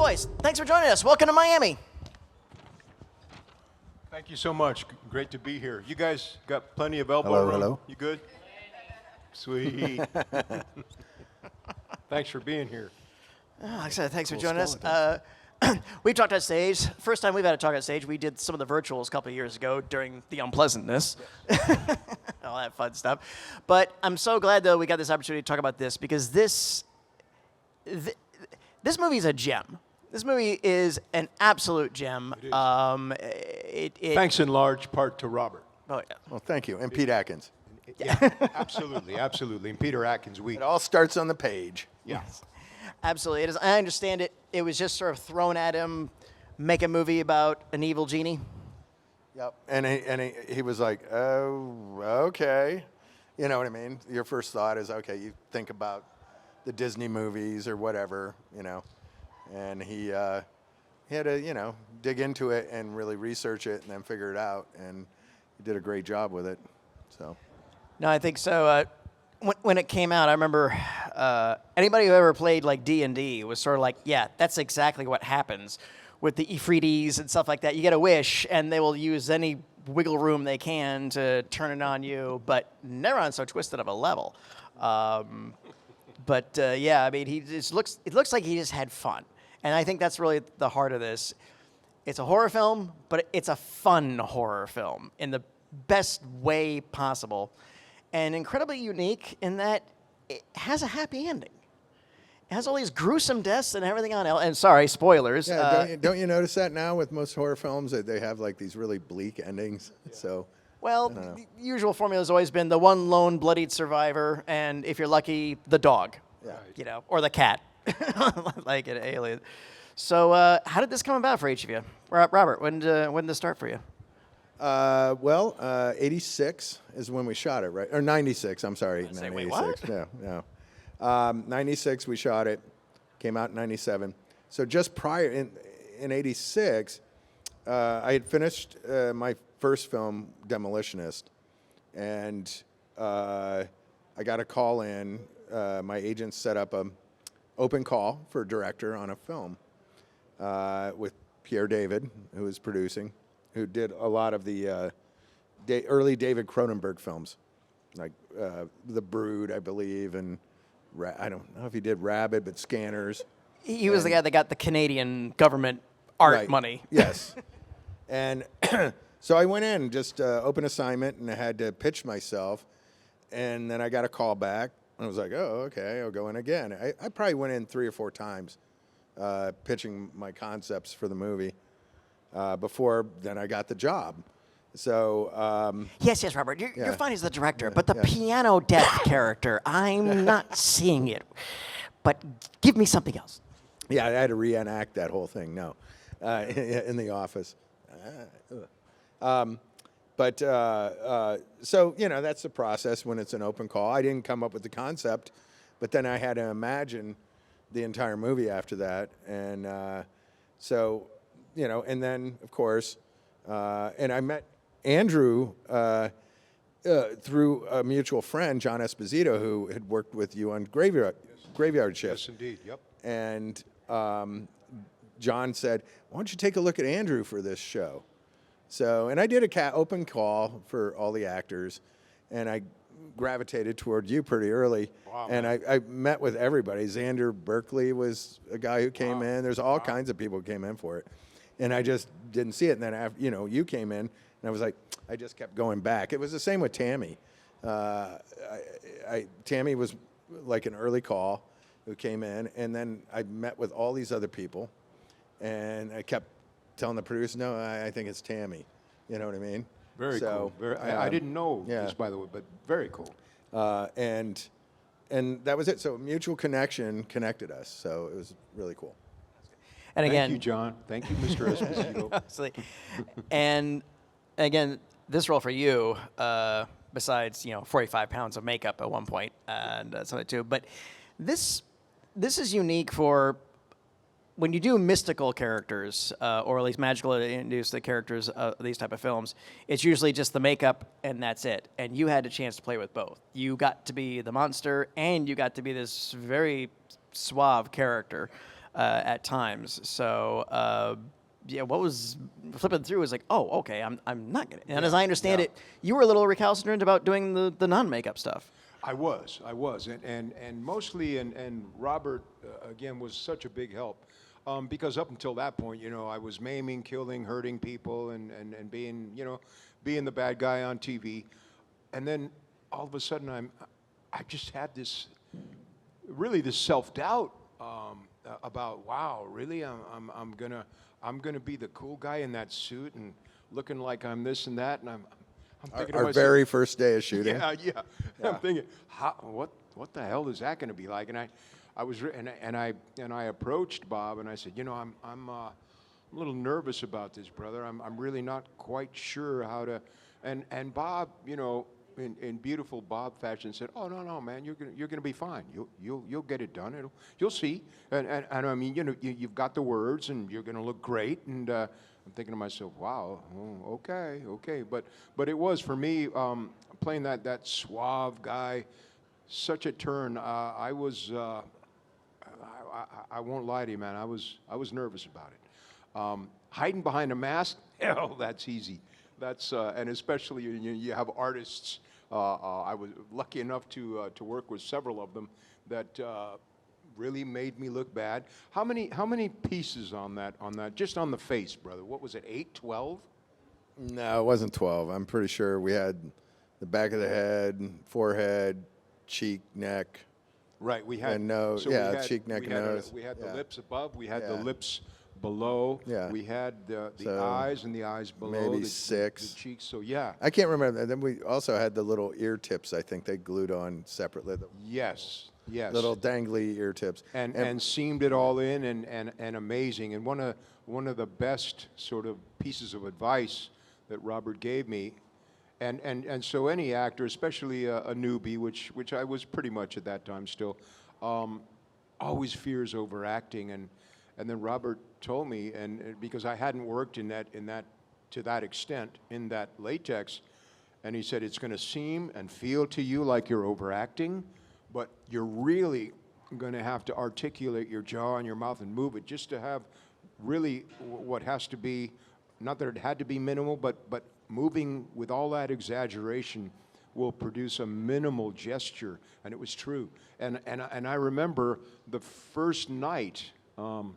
boys, thanks for joining us. Welcome to Miami. Thank you so much. Great to be here. You guys got plenty of elbow room? Hello. You good? Sweet. Thanks for being here. Like I said, thanks for joining us. We've talked on stage. First time we've had a talk on stage, we did some of the virtuals a couple of years ago during the unpleasantness. All that fun stuff. But I'm so glad, though, we got this opportunity to talk about this because this movie is a gem. This movie is an absolute gem. It is. Thanks in large part to Robert. Oh, yeah. Well, thank you. And Pete Atkins. Yeah, absolutely. And Peter Atkins, It all starts on the page. Yeah. Absolutely. It is, I understand it. It was just sort of thrown at him, make a movie about an evil genie. Yep. And he was like, oh, okay. You know what I mean? Your first thought is, okay, you think about the Disney movies or whatever, you know. And he had to, you know, dig into it and really research it and then figure it out. And he did a great job with it. So. No, I think so. When it came out, I remember anybody who ever played like D&D was sort of like, yeah, that's exactly what happens with the Ifritis and stuff like that. You get a wish, and they will use any wiggle room they can to turn it on you, but never on so twisted of a level. But yeah, I mean, it looks like he just had fun. And I think that's really the heart of this. It's a horror film, but it's a fun horror film in the best way possible. And incredibly unique in that it has a happy ending. It has all these gruesome deaths and everything on it. And sorry, spoilers. Yeah, don't you notice that now with most horror films that they have like these really bleak endings? Yeah. So. Well, the usual formula has always been the one lone bloodied survivor, and if you're lucky, the dog. Yeah. You know, or the cat, like an alien. So, how did this come about for each of you? Robert, when did this start for you? 86 is when we shot it, right? Or 96, I'm sorry. Say, wait, 96. what? No. 96, we shot it. Came out in 97. So just prior, in 86, I had finished my first film, Demolitionist. And I got a call in. My agent set up an open call for a director on a film with Pierre David, who was producing, who did a lot of the early David Cronenberg films, like The Brood, I believe, and I don't know if he did Rabid, but Scanners. He was the guy that got the Canadian government art money. Yes. And so I went in, just open assignment, and I had to pitch myself. And then I got a call back. I was like, oh, okay, I'll go in again. I probably went in 3 or 4 times pitching my concepts for the movie. Before then I got the job. So yes, Robert, you're fine as the director, but the piano death character, I'm not seeing it. But give me something else. Yeah, I had to reenact that whole thing. No, in the office. So you know, that's the process when it's an open call. I didn't come up with the concept, but then I had to imagine the entire movie after that, and so. You know, and then, of course, and I met Andrew through a mutual friend, John Esposito, who had worked with you on Graveyard Shift. Yes, indeed, yep. And John said, why don't you take a look at Andrew for this show? So, and I did a open call for all the actors, and I gravitated toward you pretty early. Wow, and I met with everybody. Xander Berkeley was a guy who came in. There's all kinds of people who came in for it. And I just didn't see it. And then, after, you know, you came in, and I was like, I just kept going back. It was the same with Tammy. Tammy was like an early call who came in, and then I met with all these other people, and I kept telling the producer, no, I think it's Tammy. You know what I mean? Very cool. I didn't know this, by the way, but very cool. And that was it. So mutual connection connected us. So it was really cool. And again, thank you, John. Thank you, Mr. Esposito. And again, this role for you, besides 45 pounds of makeup at one point and something too, but this is unique for when you do mystical characters, or at least magical induced characters of these type of films. It's usually just the makeup and that's it. And you had a chance to play with both. You got to be the monster, and you got to be this very suave character. at times. So yeah, what was flipping through was like, oh, okay, I'm not gonna. And as I understand it, you were a little recalcitrant about doing the non-makeup stuff. I was, and mostly, and Robert again was such a big help, because up until that point, you know, I was maiming, killing, hurting people, and being, you know, being the bad guy on TV, and then all of a sudden I just had this, really this self-doubt about, wow, really, I'm gonna be the cool guy in that suit and looking like I'm this and that, and I'm thinking to Our myself, very first day of shooting. yeah. I'm thinking, what the hell is that going to be like? And I approached Bob and I said, you know, I'm a little nervous about this, brother. I'm really not quite sure how to. And Bob, you know, in beautiful Bob fashion, said, oh no, man, you're gonna be fine. You'll get it done. You'll see. And I mean, you know, you've got the words and you're gonna look great. And I'm thinking to myself, wow, okay. But it was for me playing that suave guy, such a turn. I won't lie to you, man. I was nervous about it. Hiding behind a mask, hell, that's easy. That's and especially you have artists. I was lucky enough to work with several of them that really made me look bad. How many pieces on that just on the face, brother? What was it? 8, 12? No, it wasn't 12. I'm pretty sure we had the back of the head, forehead, cheek, neck. Right, we had and nose. so yeah, we had, cheek, neck, we and had nose. we had yeah. the lips above. We had the Yeah. lips below. Yeah. We had the So eyes and the eyes below. maybe the 6. The cheeks. So yeah. I can't remember. And then we also had the little ear tips. I think they glued on separately. The Yes. little dangly ear tips. And seamed it all in and amazing. And one of the best sort of pieces of advice that Robert gave me, and so any actor, especially a newbie, which I was pretty much at that time still, always fears overacting. And then Robert told me, and because I hadn't worked in that to that extent in that latex, and he said it's going to seem and feel to you like you're overacting, but you're really going to have to articulate your jaw and your mouth and move it just to have really what has to be, not that it had to be minimal, but moving with all that exaggeration will produce a minimal gesture. And it was true. And I remember the first night. You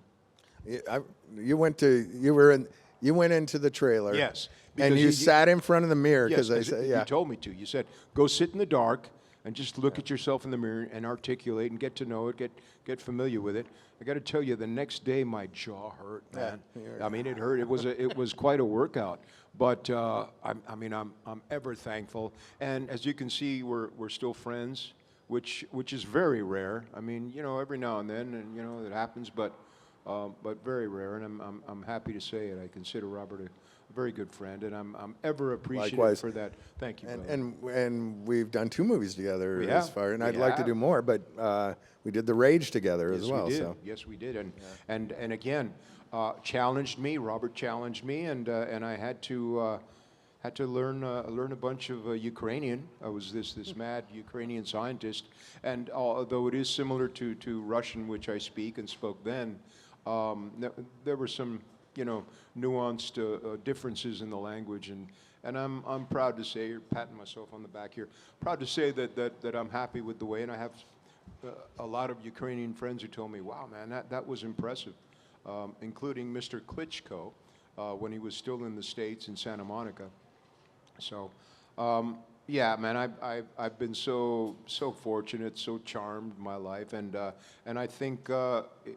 went into the trailer. Yes. And because you sat in front of the mirror yes, because I said, you told me to. You said, go sit in the dark and just look at yourself in the mirror and articulate and get to know it, get familiar with it. I got to tell you, the next day my jaw hurt, man. Yeah. I mean, it hurt. It was quite a workout. But I'm ever thankful. And as you can see, we're still friends, which is very rare. I mean, you know, every now and then, and you know, it happens, but very rare. And I'm happy to say it. I consider Robert a very good friend, and I'm ever appreciative Likewise. for that. Thank you, brother. And we've done 2 movies together We as have. far, and We I'd like to have. do more, but we did The Rage together Yes, as well. we did. So Yes, we did. And again, challenged me. Robert challenged me, and I had to learn a bunch of Ukrainian. I was this mad Ukrainian scientist, and although it is similar to Russian, which I speak and spoke then, there were some, you know, nuanced differences in the language, and I'm proud to say, patting myself on the back here, proud to say that I'm happy with the way, and I have a lot of Ukrainian friends who told me, wow, man, that was impressive, including Mr. Klitschko when he was still in the States in Santa Monica. So, yeah, man, I've been so fortunate, so charmed in my life, and I think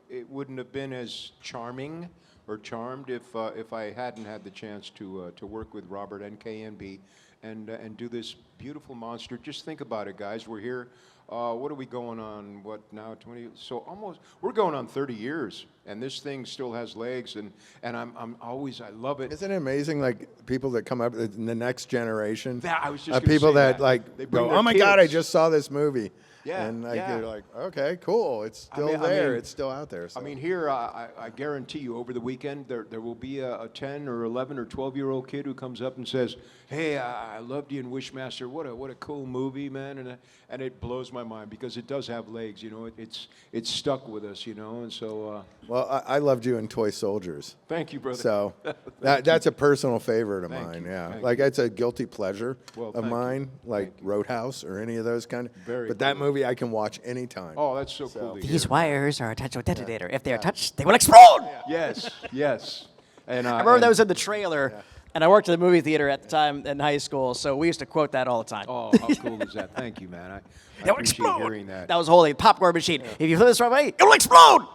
it wouldn't have been as charming or charmed if I hadn't had the chance to work with Robert and KNB and do this beautiful monster. Just think about it, guys. We're here. What are we going on? What now? 20? So almost. We're going on 30 years, and this thing still has legs. And I'm always. I love it. isn't it amazing? Like people that come up in the next generation, I was just gonna people say that that. like They bring go, their oh my God, I kids." just saw this movie. Yeah, and like yeah. you're like, okay, cool, it's still I there, mean- it's still out there. So. I mean, here, I guarantee you, over the weekend, there will be a 10 or 11 or 12-year-old kid who comes up and says, hey, I loved you in Wishmaster. What a cool movie, man. And it blows my my mind because it does have legs. You know, it's stuck with us. You know, and so. Well, I loved you in Toy Soldiers. Thank you, brother. So that's a personal favorite of Thank mine. you. Yeah, Thank like you. it's a guilty pleasure Well, of thank you. mine, like Thank you. Roadhouse or any of those kind of. Very But that cool. movie I can watch anytime. Oh, that's so cool. to These hear. wires are attached to a detonator. If they are touched, they will explode. Yes, yes. And I remember that was in the trailer, and I worked at the movie theater at the time in high school, so we used to quote that all the time. Oh, how cool is that? Thank you, man. I They will appreciate explode. hearing that. That was holy popcorn machine. If you flip this the wrong way, it will explode.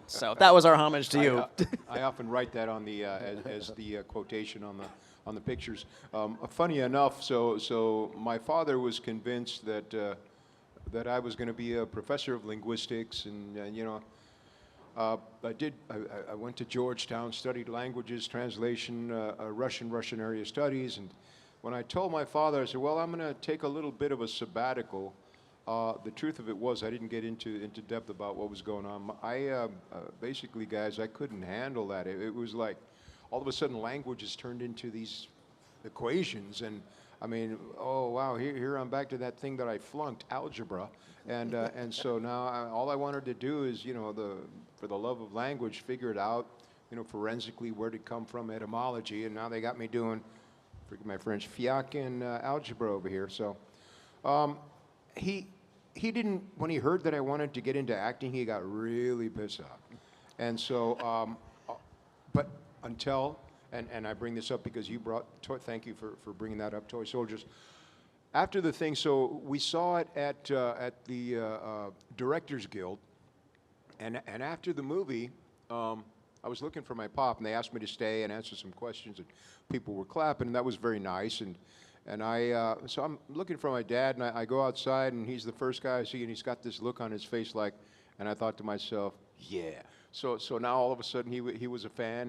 So that was our homage to you. I often write that on the as the quotation on the pictures. Funny enough, so my father was convinced that that I was going to be a professor of linguistics, and you know, I went to Georgetown, studied languages, translation, Russian area studies, and when I told my father, I said, well, I'm going to take a little bit of a sabbatical. The truth of it was I didn't get into depth about what was going on. Basically, guys, I couldn't handle that. It was like all of a sudden languages turned into these equations, and I mean, oh wow, here I'm back to that thing that I flunked, algebra, and so now all I wanted to do is, you know, for the love of language, figure it out, you know, forensically where did it come from, etymology, and now they got me doing, forgive my French, fiac and algebra over here. So he didn't, when he heard that I wanted to get into acting, he got really pissed off, and so but until. And I bring this up because you brought, thank you for bringing that up, Toy Soldiers. After the thing, so we saw it at the Directors Guild, and after the movie, I was looking for my pop, and they asked me to stay and answer some questions, and people were clapping, and that was very nice, and so I'm looking for my dad, and I go outside, and he's the first guy I see, and he's got this look on his face like, and I thought to myself, yeah. So now all of a sudden he was a fan,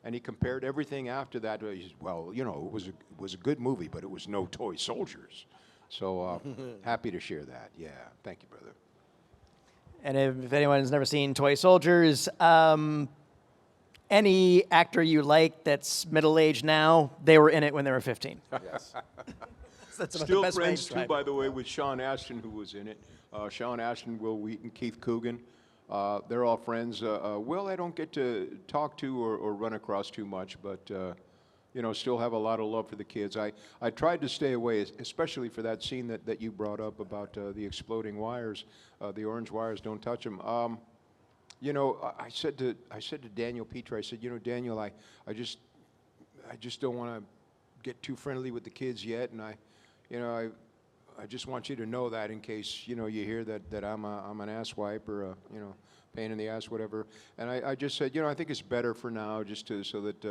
and he compared everything after that. He said, well, you know, it was a good movie, but it was no Toy Soldiers. So happy to share that. Yeah, thank you, brother. And if anyone's never seen Toy Soldiers, any actor you like that's middle-aged now, they were in it when they were 15. Yes. That's about Still the best way to friends, too, describe by it. the way, with Sean Ashton, who was in it. Sean Ashton, Will Wheaton, Keith Coogan. They're all friends. Will, I don't get to talk to or run across too much, but you know, still have a lot of love for the kids. I tried to stay away, especially for that scene that you brought up about the exploding wires, the orange wires. Don't touch them. You know, I said to Daniel Peter, I said, you know, Daniel, I just don't want to get too friendly with the kids yet, and I just want you to know that in case, you know, you hear that I'm an asswipe or a, you know, pain in the ass, whatever. And I just said, you know, I think it's better for now just to so that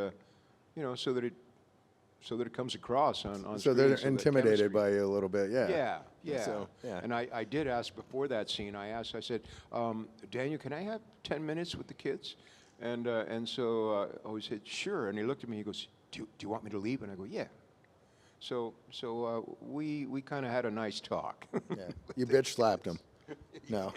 it comes across on So screen, they're that intimidated chemistry- by you a little bit, yeah. Yeah, yeah. So, yeah. And I did ask before that scene. I said, Daniel, can I have 10 minutes with the kids? And so he said, sure. And he looked at me. He goes, do you want me to leave? And I go, yeah. So we kind of had a nice talk. Yeah. You bitch slapped him. No.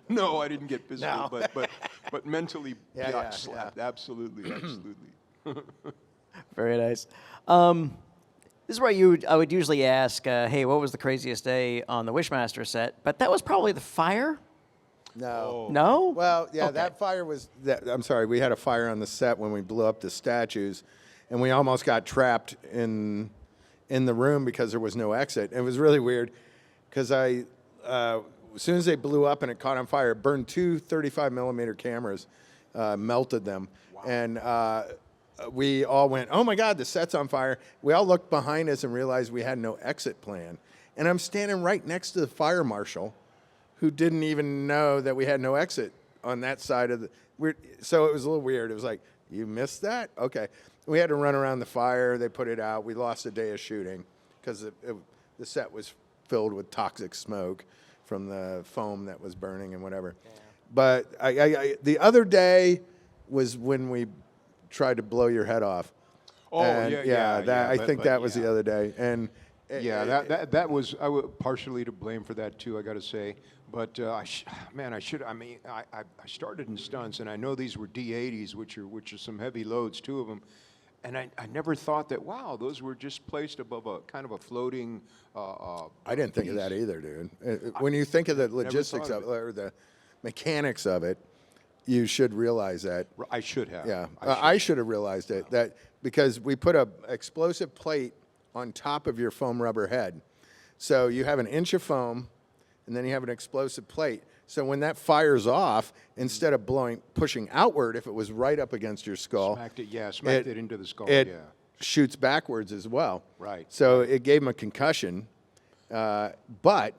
No, I didn't get physically, No. but mentally Yeah, slapped. Absolutely, absolutely. Very nice. This is where I would usually ask, hey, what was the craziest day on the Wishmaster set? But that was probably the fire. No. No? Well, yeah, Okay. that fire was. I'm sorry, we had a fire on the set when we blew up the statues, and we almost got trapped in the room because there was no exit. It was really weird because as soon as they blew up and it caught on fire, it burned two 35 millimeter cameras, melted them, and we all went, "Oh my God, the set's on fire!" We all looked behind us and realized we had no exit plan. And I'm standing right next to the fire marshal, who didn't even know that we had no exit on that side of the. So it was a little weird. It was like, you missed that? Okay. We had to run around the fire. They put it out. We lost a day of shooting because the set was filled with toxic smoke from the foam that was burning and whatever. Yeah. But the other day was when we tried to blow your head off. Oh, And yeah. I think that was the other day. And that was I was partially to blame for that too. I got to say, but I started in stunts, and I know these were D80s, which are some heavy loads, two of them, And I never thought that, wow, those were just placed above a kind of a floating. I didn't think of that either, dude. When you think of the logistics thought of of it, or the mechanics of it, you should realize that. I should have. Yeah, I should have realized it. That because we put a explosive plate on top of your foam rubber head, so you have an inch of foam, and then you have an explosive plate. So when that fires off, instead of pushing outward, if it was right up against your skull, Smacked it into the skull. it Yeah. shoots backwards as well. Right. So it gave him a concussion. But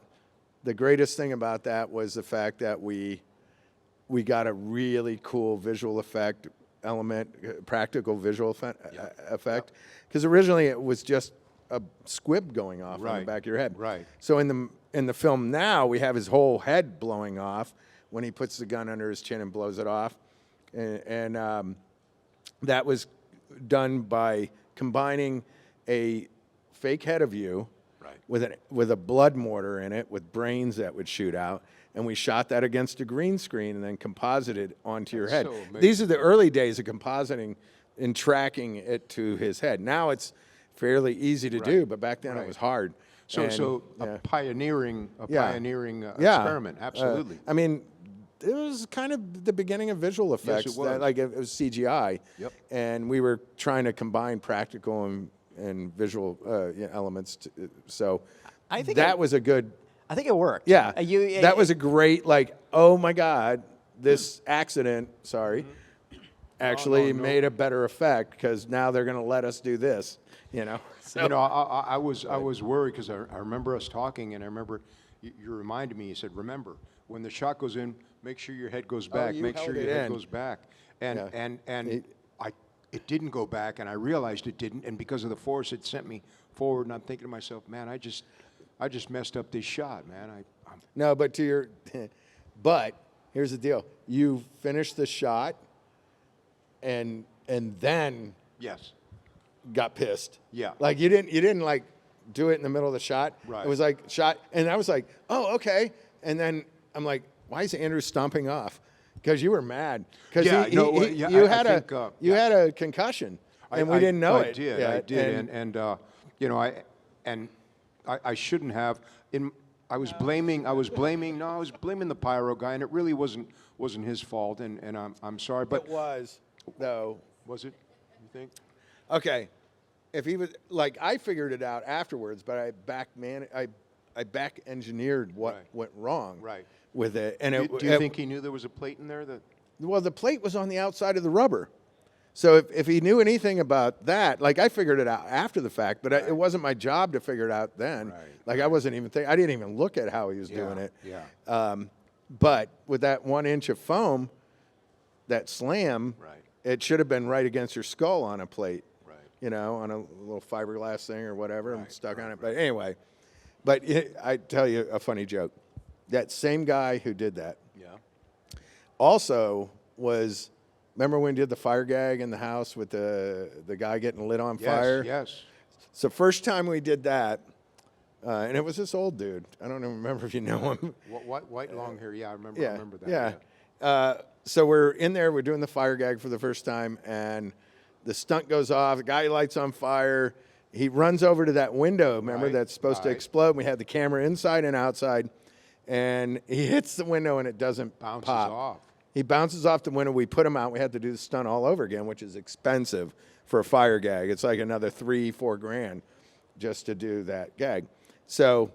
the greatest thing about that was the fact that we got a really cool visual effect element, practical visual effect. Because originally it was just a squib going off on the Right. back of your head. Right. So in the film now, we have his whole head blowing off when he puts the gun under his chin and blows it off. And that was done by combining a fake head of you Right. with a blood mortar in it with brains that would shoot out. And we shot that against a green screen and then composited onto your head. so amazing. These are the early days of compositing and tracking it to his head. Now it's fairly easy to do, but back then it Right. was hard. So, And, so yeah. a pioneering Yeah. Yeah. Experiment. Absolutely. I mean, it was kind of the beginning of visual effects. it was. Like it was CGI. Yep. And we were trying to combine practical and visual elements. So I think that was a good. I think it worked. Yeah. You, that was a great, like, oh my God, this accident, sorry, actually made a better effect because now they're going to let us do this, you know? So, You know, I was worried because I remember us talking, and I remember you reminded me. You said, "Remember, when the shot goes in, make sure your head goes back. you Make held sure it your head in. goes back." And Yeah. it didn't go back, and I realized it didn't. And because of the force, it sent me forward. And I'm thinking to myself, man, I just messed up this shot, man. I'm No, but but here's the deal. You finish the shot and then yes. got pissed. Yeah. Like you didn't like do it in the middle of the shot. Right. It was like shot, and I was like, oh, okay. And then I'm like, why is Andrew stomping off? Because you were mad. Because Yeah, you I had think, you had a concussion, and we didn't know I it. did. yet. I did. And you know, I shouldn't have. I was blaming the pyro guy, and it really wasn't his fault. And I'm sorry, but it was though. was it? You think? Okay, if he was like, I figured it out afterwards, but I back engineered what Right. went wrong Right. with it. And Do you think he knew there was a plate in there that? Well, the plate was on the outside of the rubber. So if he knew anything about that, like I figured it out after the fact, but it wasn't my job to figure it out then. Right, Like I wasn't even I didn't even look at how he was doing it. Yeah. But with that 1 inch of foam, that slam, Right. it should have been right against your skull on a plate. Right. You know, on a little fiberglass thing or whatever, and Right, stuck right, on it. But anyway, I tell you a funny joke. That same guy who did that Yeah. also was. Remember when we did the fire gag in the house with the guy getting lit on fire? Yes. So first time we did that, and it was this old dude. I don't even remember if you know him. White long hair. Yeah, I remember. I remember that. Yeah. So we're in there. We're doing the fire gag for the first time, and the stunt goes off. The guy lights on fire. He runs over to that window. Remember Right, that's supposed to right. explode. We had the camera inside and outside, and he hits the window and it doesn't Bounces pop. off. He bounces off the window. We put him out. We had to do the stunt all over again, which is expensive for a fire gag. It's like another $3-4 grand just to do that gag. So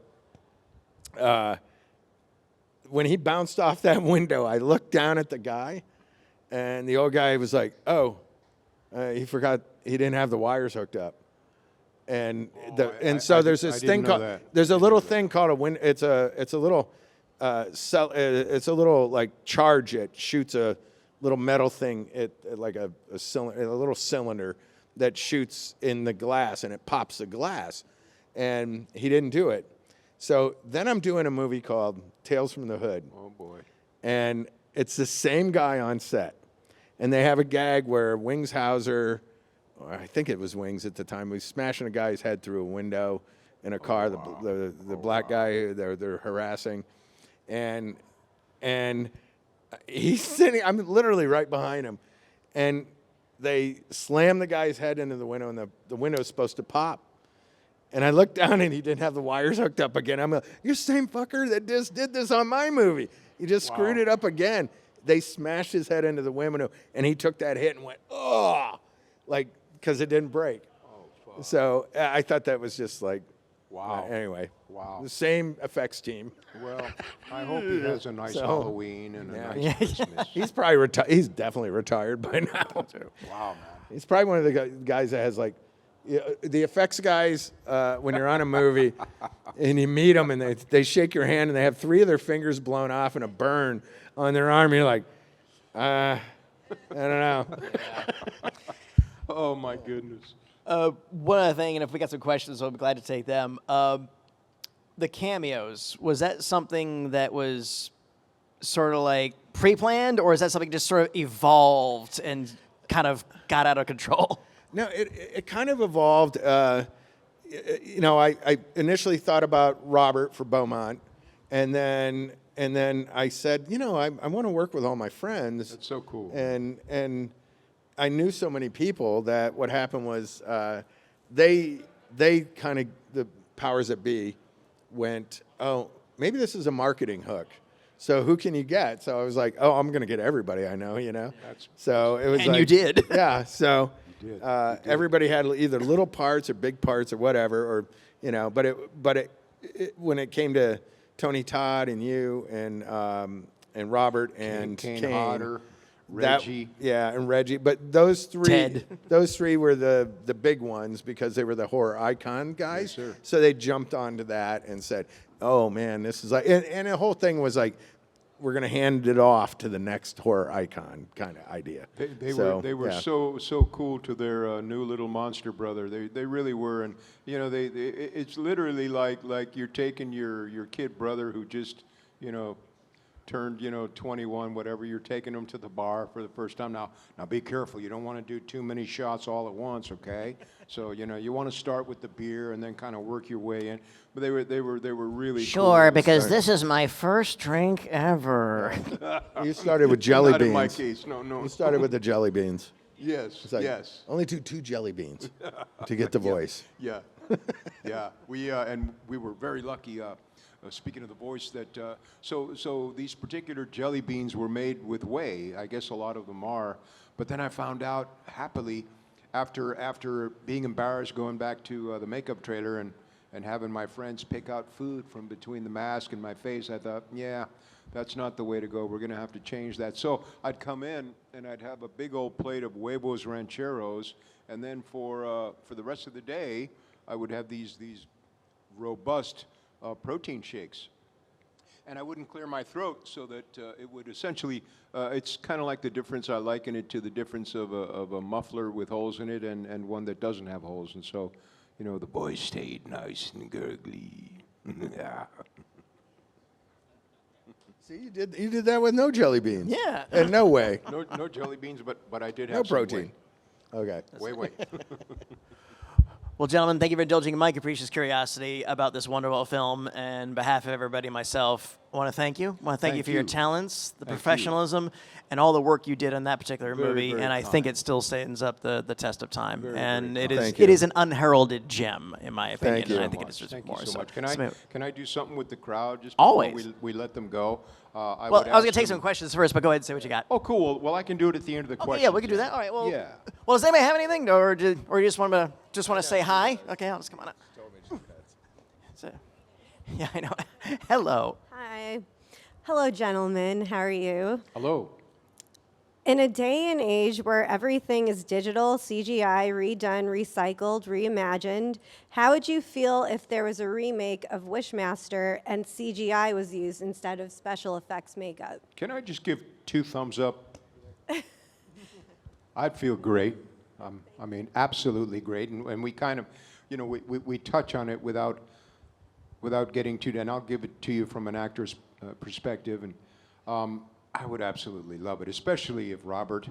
when he bounced off that window, I looked down at the guy, and the old guy was like, "Oh, he forgot he didn't have the wires hooked up." And so there's this I didn't thing know called that. there's a little thing called a wind. It's a little it's a little like charge. It shoots a little metal thing. Like a cylinder, a little cylinder that shoots in the glass, and it pops the glass. And he didn't do it. So then I'm doing a movie called Tales from the Hood. Oh boy. And it's the same guy on set. And they have a gag where Wings Hauser, or I think it was Wings at the time, was smashing a guy's head through a window in a car, the black guy they're harassing. And he's sitting, I'm literally right behind him. And they slam the guy's head into the window, and the window's supposed to pop. And I looked down, and he didn't have the wires hooked up again. I'm like, you're the same fucker that just did this on my movie. He just screwed it up again. They smashed his head into the window, and he took that hit and went, oh, like, because it didn't break. Oh, fuck. So I thought that was just like, Wow. Anyway, Wow. the same effects team. Well, I hope he has a nice Halloween and a nice Christmas. He's probably he's definitely retired by now. Wow, man. He's probably one of the guys that has like the effects guys when you're on a movie and you meet them and they shake your hand and they have 3 of their fingers blown off and a burn on their arm. And you're like, I don't know. Oh my goodness. One other thing, and if we got some questions, I'll be glad to take them. The cameos, was that something that was sort of like pre-planned, or is that something just sort of evolved and kind of got out of control? No, it kind of evolved. I initially thought about Robert for Beaumont, and then I said, I want to work with all my friends. That's so cool. And I knew so many people that what happened was they kind of, the powers that be went, oh, maybe this is a marketing hook. So who can you get? So I was like, oh, I'm going to get everybody I know, So it was and you did. Yeah. So You did. everybody had either little parts or big parts or whatever, or, but it when it came to Tony Todd and you and Robert and Kane Kane, Hodder, Reggie. and Reggie. But those three, Ted. those three were the big ones because they were the horror icon guys. Yes, sir. So they jumped onto that and said, "Oh man, this is like," and the whole thing was like, we're gonna hand it off to the next horror icon kind of idea. They were so cool to their new little monster brother. They really were, and it's literally like you're taking your kid brother who just turned 21, whatever. You're taking them to the bar for the first time. Now be careful. You don't want to do too many shots all at once, okay? So you want to start with the beer and then kind of work your way in. But they were really Sure, cool. because this is my first drink ever. You started with jelly Not beans. in my case, no. You started with the jelly beans. Yes, It's like, yes. Only two jelly beans to get the voice. Yeah, yeah. We were very lucky. Speaking of the voice, that so these particular jelly beans were made with whey. I guess a lot of them are, but then I found out happily after being embarrassed going back to the makeup trailer and having my friends pick out food from between the mask and my face. I thought, yeah, that's not the way to go. We're going to have to change that. So I'd come in and I'd have a big old plate of huevos rancheros, and then for the rest of the day, I would have these robust protein shakes. And I wouldn't clear my throat, so that it would essentially, it's kind of like the difference, I liken it to the difference of a muffler with holes in it and one that doesn't have holes. And so, the boys stayed nice and gurgly. Yeah. See, you did that with no jelly beans. Yeah. And no way. No jelly beans, but I did have No some protein. Okay. whey. Well, gentlemen, thank you for indulging my capricious curiosity about this wonderful film. And on behalf of everybody and myself, I want to thank you. I want to thank you for your talents, the professionalism, and all the work you did on that particular movie. very And I think it still stands up the test of time. Very, and very it is Thank you. it is an unheralded gem, in my opinion. Thank you. And I think it is just Thank more you so much. So- Can I do something with the crowd just Always. before we let them go? well, I was going to take them- some questions first, but go ahead and say what you got. Oh, cool. Well, I can do it at the end of the Okay, question. yeah, we can do that. All right. Well, Yeah. Well, does anybody have anything, or you just want to say hi? Okay, I'll just come on up. So, yeah, I know. Hello. Hi. Hello, gentlemen. How are you? Hello. In a day and age where everything is digital, CGI, redone, recycled, reimagined, how would you feel if there was a remake of Wishmaster and CGI was used instead of special effects makeup? Can I just give 2 thumbs up? I'd feel great. I mean, absolutely great. And we kind of, we touch on it without getting too, and I'll give it to you from an actor's perspective. And I would absolutely love it, especially if Robert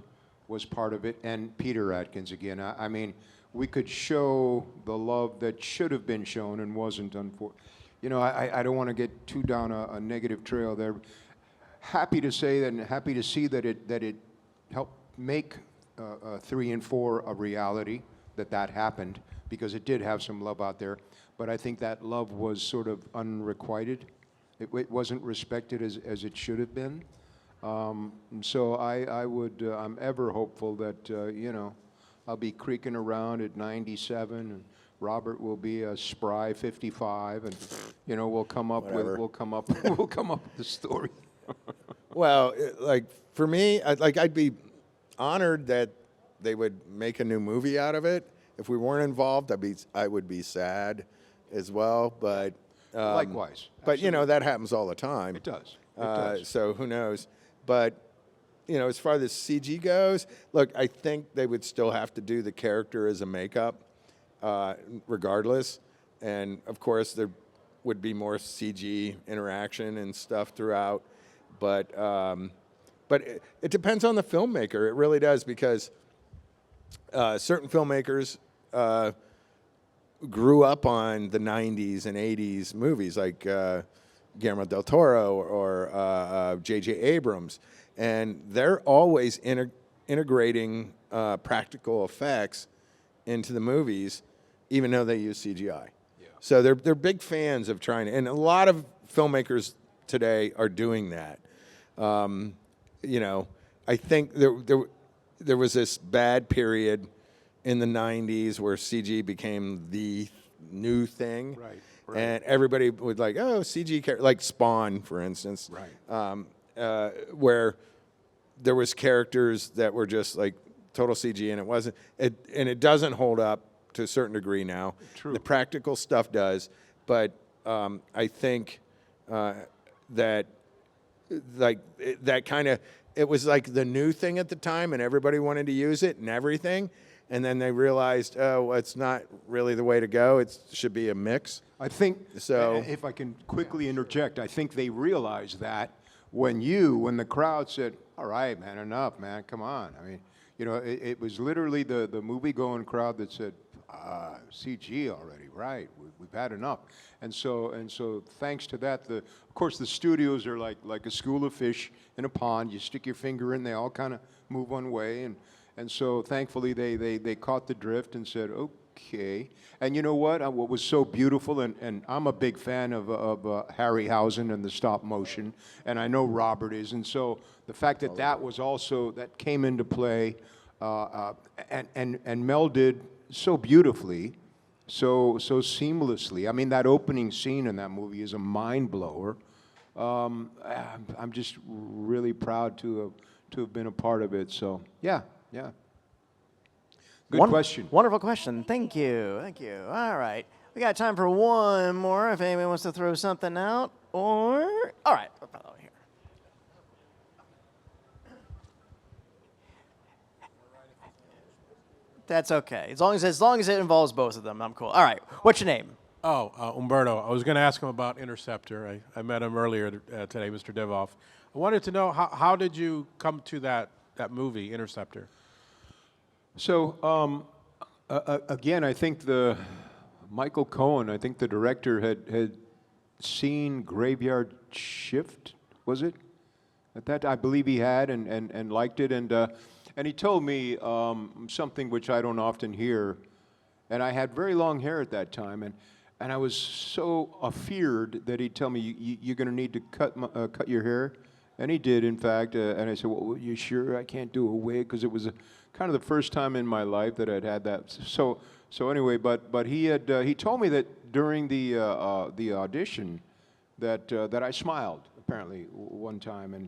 was part of it and Peter Atkins again. I mean, we could show the love that should have been shown and wasn't. I don't want to get too down a negative trail there. Happy to say that, and happy to see that it helped make 3 and 4 a reality, that happened, because it did have some love out there. But I think that love was sort of unrequited. It wasn't respected as it should have been. So I'm ever hopeful that, you know, I'll be creaking around at 97, and Robert will be a spry 55, and, you know, we'll come up with the story. Well, like for me, I'd be honored that they would make a new movie out of it. If we weren't involved, I would be sad as well. But Likewise. But you know that happens all the time. It does. It does. So who knows? But you know, as far as CG goes, look, I think they would still have to do the character as a makeup, regardless. And of course, there would be more CG interaction and stuff throughout. But it depends on the filmmaker. It really does, because certain filmmakers grew up on the 90s and 80s movies, like Guillermo del Toro or J.J. Abrams. And they're always integrating practical effects into the movies, even though they use CGI. Yeah. So they're big fans of trying to, and a lot of filmmakers today are doing that. You know, I think there was this bad period in the 90s where CG became the new thing. Right. And everybody would like, oh, CG, like Spawn, for instance. Right. Where there was characters that were just like total CG, and it wasn't. It doesn't hold up to a certain degree now. True. The practical stuff does, but I think that like that kind of, it was like the new thing at the time, and everybody wanted to use it and everything. And then they realized, oh, well, it's not really the way to go. It should be a mix. I think, So- if I can quickly interject, I think they realized that when the crowd said, all right, man, enough, man, come on. I mean, you know, it was literally the movie-going crowd that said, CG already, right, we've had enough. And so thanks to that, of course, the studios are like a school of fish in a pond. You stick your finger in, they all kind of move one way. And so thankfully they caught the drift and said, okay. And you know what? What was so beautiful, and I'm a big fan of Harryhausen and the stop motion, and I know Robert is. And so the fact that was also, that came into play and melded so beautifully, so seamlessly. I mean, that opening scene in that movie is a mind blower. I'm just really proud to have been a part of it. So yeah. Good question. Wonderful question. Thank you. All right. We got time for one more if anyone wants to throw something out. All right. We'll put it over here. That's okay. As long as it involves both of them, I'm cool. All right. What's your name? Oh, Umberto. I was going to ask him about Interceptor. I met him earlier today, Mr. Divoff. I wanted to know, how did you come to that movie, Interceptor? So again, I think Michael Cohen, I think the director had seen Graveyard Shift, was it? At that, I believe he had and liked it, and he told me something which I don't often hear, and I had very long hair at that time, and I was so afeared that he'd tell me, you're going to need to cut your hair. And he did, in fact, and I said, well, you sure I can't do a wig? Because it was kind of the first time in my life that I'd had that. So anyway, but he told me that during the audition that I smiled, apparently, one time. And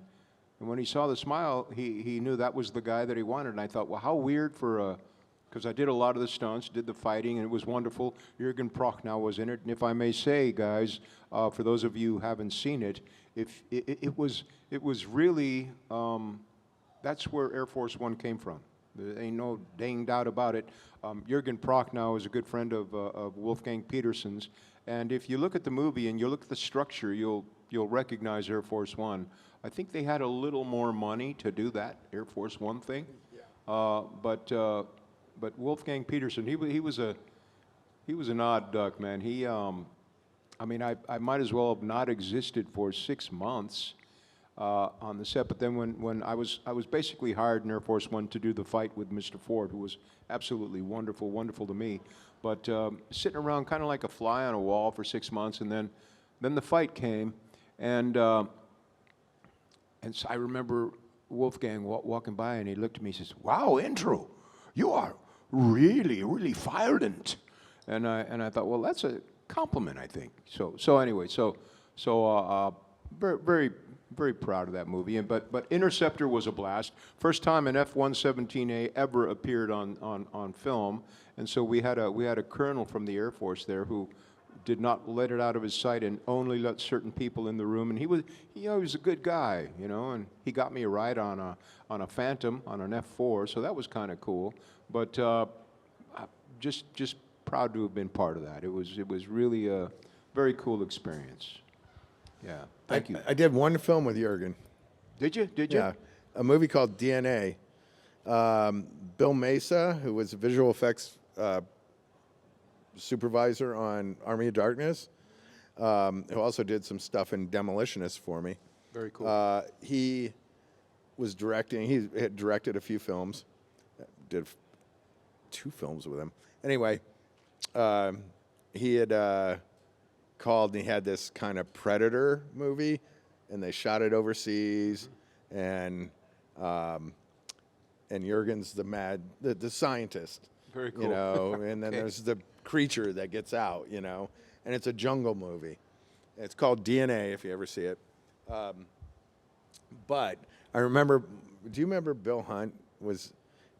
when he saw the smile, he knew that was the guy that he wanted. And I thought, well, how weird because I did a lot of the stunts, did the fighting, and it was wonderful. Jürgen Prochnow was in it. And if I may say, guys, for those of you who haven't seen it, it was really, that's where Air Force One came from. There ain't no dang doubt about it. Jürgen Prochnow is a good friend of Wolfgang Petersen's, and if you look at the movie and you look at the structure, you'll recognize Air Force One. I think they had a little more money to do that Air Force One thing, but Wolfgang Petersen, he was an odd duck, man. I mean, I might as well have not existed for 6 months. on the set. But then when I was basically hired in Air Force One to do the fight with Mr. Ford, who was absolutely wonderful to me. But sitting around kind of like a fly on a wall for 6 months, and then the fight came, and so I remember Wolfgang walking by, and he looked at me and says, "Wow, Andrew, you are really violent." And I thought, well, that's a compliment, I think. So anyway, very proud of that movie. But Interceptor was a blast. First time an F-117A ever appeared on film, and so we had a colonel from the Air Force there who did not let it out of his sight and only let certain people in the room. And he was a good guy, and he got me a ride on a Phantom, on an F4, so that was kind of cool. But just proud to have been part of that. It was really a very cool experience. Yeah, thank you. I did one film with Jurgen. Did you? Yeah, a movie called DNA. Bill Mesa, who was a visual effects supervisor on Army of Darkness, who also did some stuff in Demolitionist for me. Very cool. He was directing. He had directed a few films. Did 2 films with him. Anyway, he had called, and he had this kind of Predator movie, and they shot it overseas, and Jurgen's the scientist. Very cool. And then there's the creature that gets out, and it's a jungle movie. It's called DNA, if you ever see it. But I remember, do you remember Bill Hunt?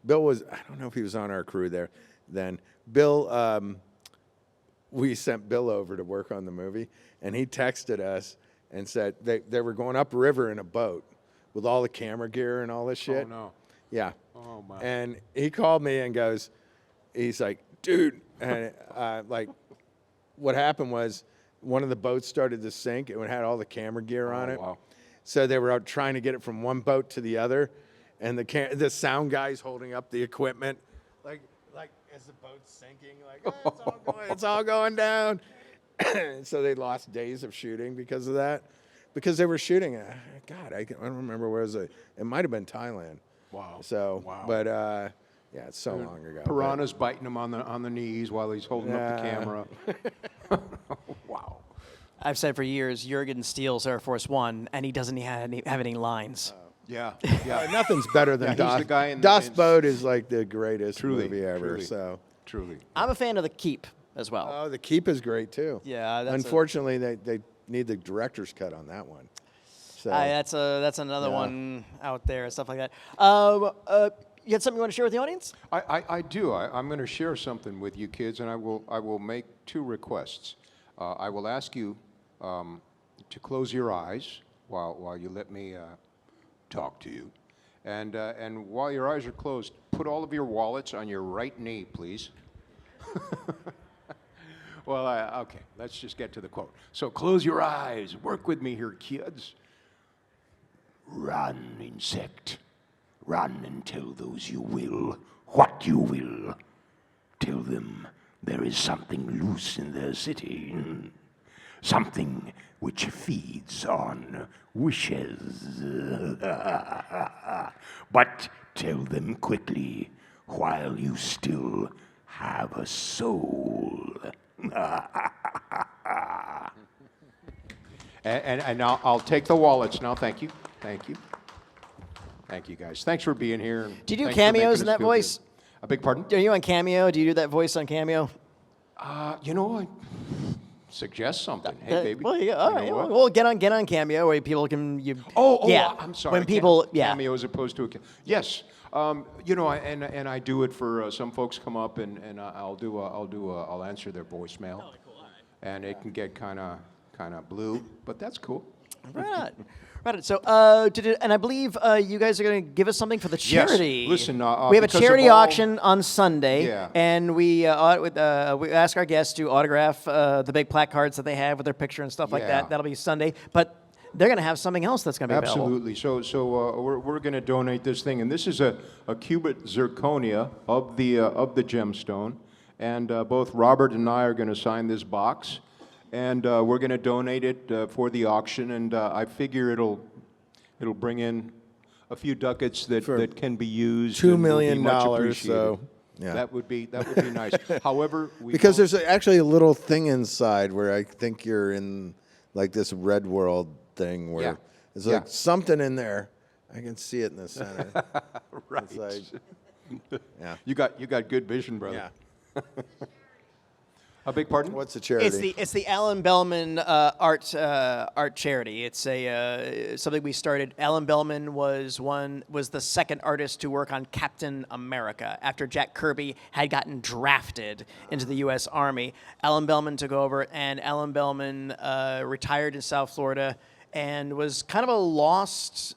Bill was, I don't know if he was on our crew there then. Bill, we sent Bill over to work on the movie, and he texted us and said they were going upriver in a boat with all the camera gear and all this shit. Oh, no. Yeah. Oh, my. And he called me and goes, he's like, dude, and like, what happened was one of the boats started to sink, and it had all the camera gear on it. Wow. So they were out trying to get it from one boat to the other, and the sound guy's holding up the equipment, like as the boat's sinking, like it's all going down. So they lost days of shooting because of that, because they were shooting. God, I don't remember where it was. It might have been Thailand. Wow. So, Wow. but yeah, it's so long ago. Piranhas biting him on the knees while he's holding up the Yeah. camera. Wow. I've said for years, Jurgen steals Air Force One, and he doesn't have any lines. Yeah. Nothing's better than Yeah, he's Das. the guy in Das in- Boat is like the greatest Truly, movie ever. truly. So, Truly. I'm a fan of The Keep as well. oh, The Keep is great too. Yeah, that's Unfortunately, they need the director's cut on that one. So that's another Yeah. one out there, stuff like that. You had something you want to share with the audience? I do. I'm going to share something with you kids, and I will make 2 requests. I will ask you to close your eyes while you let me talk to you. And while your eyes are closed, put all of your wallets on your right knee, please. Well, okay, let's just get to the quote. So close your eyes. Work with me here, kids. Run, insect. Run and tell those you will what you will. Tell them there is something loose in their city. Something which feeds on wishes. But tell them quickly while you still have a soul. And I'll take the wallets now. Thank you. Thank you. Thank you, guys. Thanks for being here. Do you do Thanks for making cameos us in that feel voice? good. A big pardon? Are you on Cameo? Do you do that voice on Cameo? I suggest something. Hey, baby. Well, yeah, all You right. know what? Well, get on Cameo where people can. Oh, yeah. I'm sorry. When people, yeah. Cameo as opposed to a yes. And I do it for some folks come up and I'll answer their voicemail. Oh, cool. All right. And it can get kind of blue, but that's cool. Right on. Right on. So, and I believe you guys are going to give us something for the Yes. charity. Listen, we have a because of charity all- auction on Sunday, Yeah. and we ask our guests to autograph the big placards that they have with their picture and stuff like Yeah. that. That'll be Sunday, but they're going to have something else that's going to be available. Absolutely. So we're going to donate this thing, and this is a cubit zirconia of the gemstone, and both Robert and I are going to sign this box, and we're going to donate it for the auction, and I figure it'll It'll bring in a few ducats that, For that can be used. $2 and will be million, much so appreciated. yeah. That would be nice. However, we Because don't- there's actually a little thing inside where I think you're in like this red world thing where Yeah. there's Yeah. like something in there. I can see it in the center. right. It's like, yeah. You got good vision, brother. Yeah. A big pardon? What's the charity? It's the Alan Bellman art charity. It's a something we started. Alan Bellman was the second artist to work on Captain America after Jack Kirby had gotten drafted into the U.S. Army. Alan Bellman took over, and Alan Bellman retired in South Florida and was kind of a lost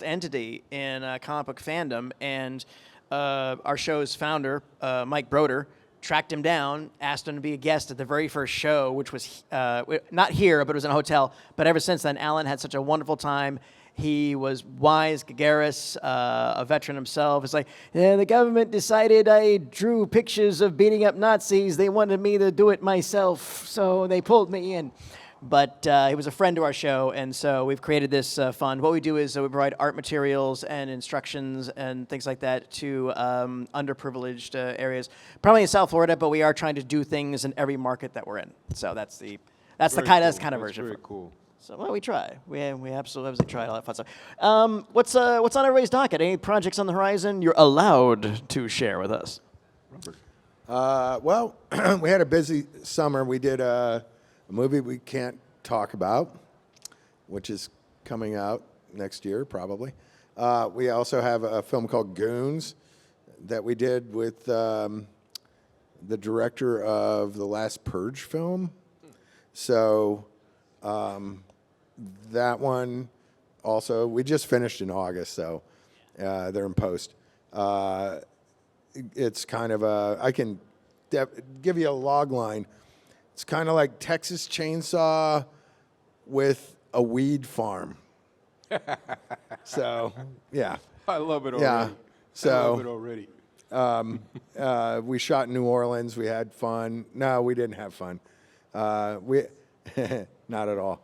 entity in comic book fandom. And our show's founder, Mike Broder, tracked him down, asked him to be a guest at the very first show, which was not here, but it was in a hotel. But ever since then, Alan had such a wonderful time. He was wise, gregarious, a veteran himself. It's like, yeah, the government decided I drew pictures of beating up Nazis. They wanted me to do it myself, so they pulled me in. But he was a friend to our show, and so we've created this fund. What we do is we provide art materials and instructions and things like that to underprivileged areas, probably in South Florida, but we are trying to do things in every market that we're in. So that's the kind of That's version. very cool. So well, we try. We absolutely try all that fun stuff. What's on everybody's docket? Any projects on the horizon you're allowed to share with us? Well, we had a busy summer. We did a movie we can't talk about, which is coming out next year, probably. We also have a film called Goons that we did with the director of the last Purge film. So that one also, we just finished in August, so they're in post. It's kind of I can give you a log line. It's kind of like Texas Chainsaw with a weed farm. So, yeah. I love it already. Yeah. I love it So, already. we shot in New Orleans. We had fun. No, we didn't have fun. We not at all.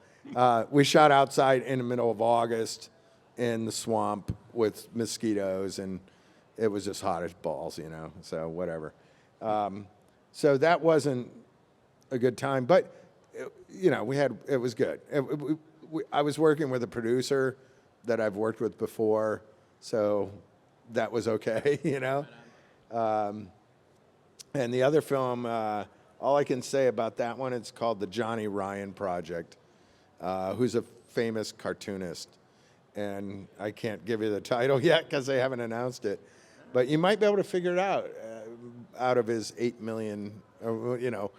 We shot outside in the middle of August in the swamp with mosquitoes, and it was just hot as balls, you know. So whatever. So that wasn't a good time, but you know, it was good. I was working with a producer that I've worked with before, so that was okay, you know. And the other film, all I can say about that one, it's called the Johnny Ryan Project, who's a famous cartoonist, and I can't give you the title yet because they haven't announced it, but you might be able to figure it out of his 8 million, you know,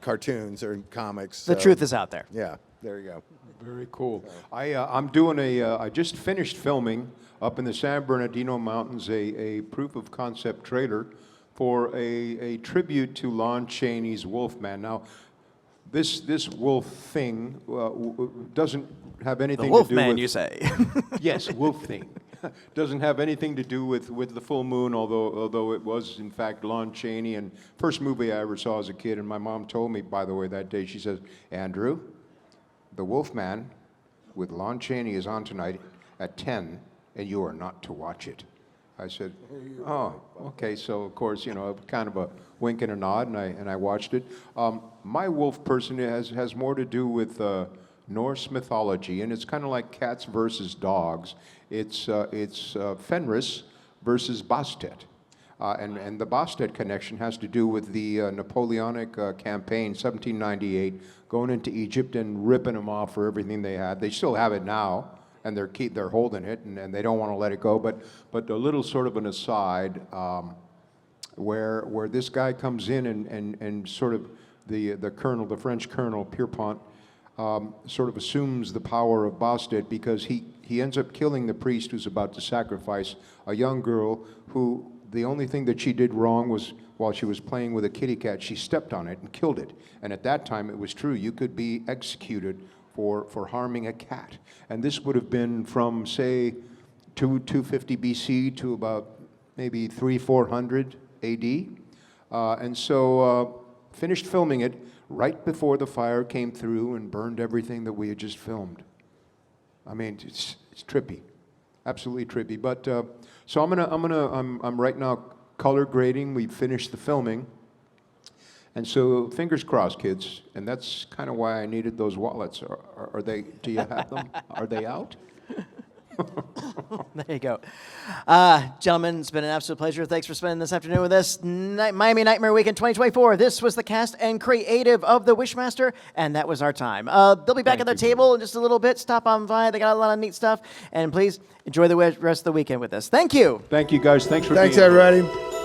cartoons or comics. The So, truth is out there. yeah, there you go. Very cool. I'm doing I just finished filming up in the San Bernardino Mountains a proof of concept trailer for a tribute to Lon Chaney's Wolfman. Now, this wolf thing doesn't have anything to do Wolfman, with... you say? Yes, wolf thing. Doesn't have anything to do with the full moon, although it was in fact Lon Chaney. And first movie I ever saw as a kid, and my mom told me, by the way, that day, she says, Andrew, The Wolfman with Lon Chaney is on tonight at 10, and you are not to watch it. I said, oh, okay. So of course, you know, kind of a wink and a nod, and I watched it. My wolf person has more to do with Norse mythology, and it's kind of like cats versus dogs. It's Fenris versus Bastet. And the Bastet connection has to do with the Napoleonic campaign, 1798, going into Egypt and ripping them off for everything they had. They still have it now, and they're holding it, and they don't want to let it go. But a little sort of an aside, where this guy comes in and sort of the colonel, the French colonel Pierpont, sort of assumes the power of Bastet because he ends up killing the priest who's about to sacrifice a young girl who the only thing that she did wrong was while she was playing with a kitty cat, she stepped on it and killed it. And at that time, it was true. You could be executed for harming a cat. And this would have been from, say, 250 BC to about maybe 400 AD. And so finished filming it right before the fire came through and burned everything that we had just filmed. I mean, it's trippy, absolutely trippy. But so I'm right now color grading. We finished the filming, and so fingers crossed, kids. And that's kind of why I needed those wallets. Are they? Do you have them? Are they out? There you go. Gentlemen, it's been an absolute pleasure. Thanks for spending this afternoon with us. Miami Nightmare Weekend 2024. This was the cast and creative of The Wishmaster, and that was our time. They'll be back Thank at their you. table in just a little bit. Stop on by. They got a lot of neat stuff. And please enjoy the rest of the weekend with us. Thank you. Thank you, guys. Thanks for Thanks, being here. everybody.